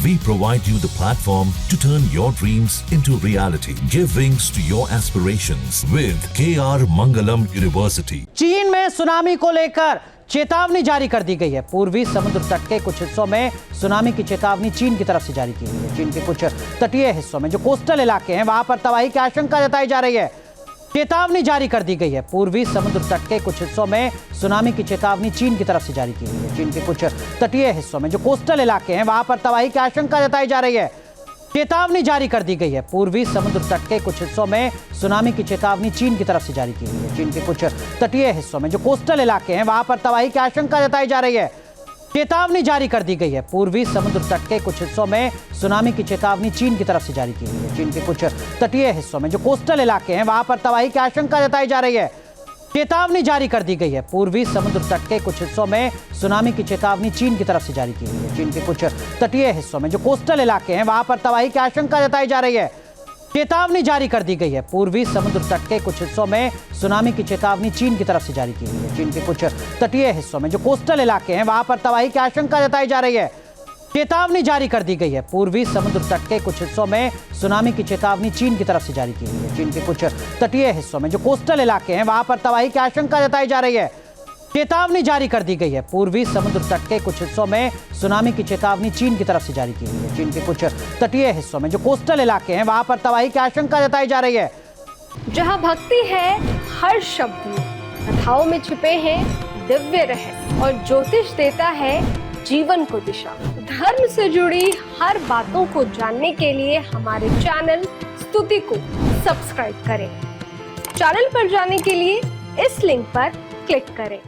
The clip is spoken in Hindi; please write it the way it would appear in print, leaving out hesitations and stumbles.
We provide you the platform to turn your dreams into reality. Give wings to your aspirations with KR Mangalam University. चीन में सुनामी को लेकर चेतावनी जारी कर दी गई है। पूर्वी समुद्र तट के कुछ हिस्सों में सुनामी की चेतावनी चीन की तरफ से जारी की गई है। चीन के कुछ तटीय हिस्सों में जो कोस्टल इलाके हैं वहां पर तबाही की आशंका जताई जा रही है। चेतावनी जारी कर दी गई है। पूर्वी समुद्र तट के कुछ हिस्सों में सुनामी की चेतावनी चीन की तरफ से जारी की गई है। चीन के कुछ तटीय हिस्सों में जो कोस्टल इलाके हैं वहां पर तबाही की आशंका जताई जा रही है। चेतावनी जारी कर दी गई है। पूर्वी समुद्र तट के कुछ हिस्सों में सुनामी की चेतावनी चीन की तरफ से जारी की गई है। चीन के कुछ तटीय हिस्सों में जो कोस्टल इलाके हैं वहां पर तबाही की आशंका जताई जा रही है। चेतावनी जारी कर दी गई है। पूर्वी समुद्र तट के कुछ हिस्सों में सुनामी की चेतावनी चीन की तरफ से जारी की गई है। चीन के कुछ तटीय हिस्सों में जो कोस्टल इलाके हैं वहां पर तबाही की आशंका जताई जा रही है। चेतावनी जारी कर दी गई है। पूर्वी समुद्र तट के कुछ हिस्सों में सुनामी की चेतावनी चीन की तरफ से जारी की गई है। चीन के कुछ तटीय हिस्सों में जो कोस्टल इलाके हैं वहां पर तबाही की आशंका जताई जा रही है। चेतावनी जारी कर दी गई है। पूर्वी समुद्र तट के कुछ हिस्सों में सुनामी की चेतावनी चीन की तरफ से जारी की गई है। चीन के कुछ तटीय हिस्सों में जो कोस्टल इलाके हैं वहां पर तबाही की आशंका जताई जा रही है। चेतावनी जारी कर दी गई है। पूर्वी समुद्र तट के कुछ हिस्सों में सुनामी की चेतावनी चीन की तरफ से जारी की गई है। चीन के कुछ तटीय हिस्सों में जो कोस्टल इलाके हैं वहां पर तबाही की आशंका जताई जा रही है। चेतावनी जारी कर दी गई है। पूर्वी समुद्र तट के कुछ हिस्सों में सुनामी की चेतावनी चीन की तरफ से जारी की गई है। चीन के कुछ तटीय हिस्सों में जो कोस्टल इलाके हैं वहां पर तबाही की आशंका जताई जा रही है। जहां भक्ति है हर शब्द में, कथाओं में छुपे हैं दिव्य रहस्य और ज्योतिष देता है जीवन को दिशा। धर्म से जुड़ी हर बातों को जानने के लिए हमारे चैनल स्तुति को सब्सक्राइब करें। चैनल पर जाने के लिए इस लिंक पर क्लिक करें।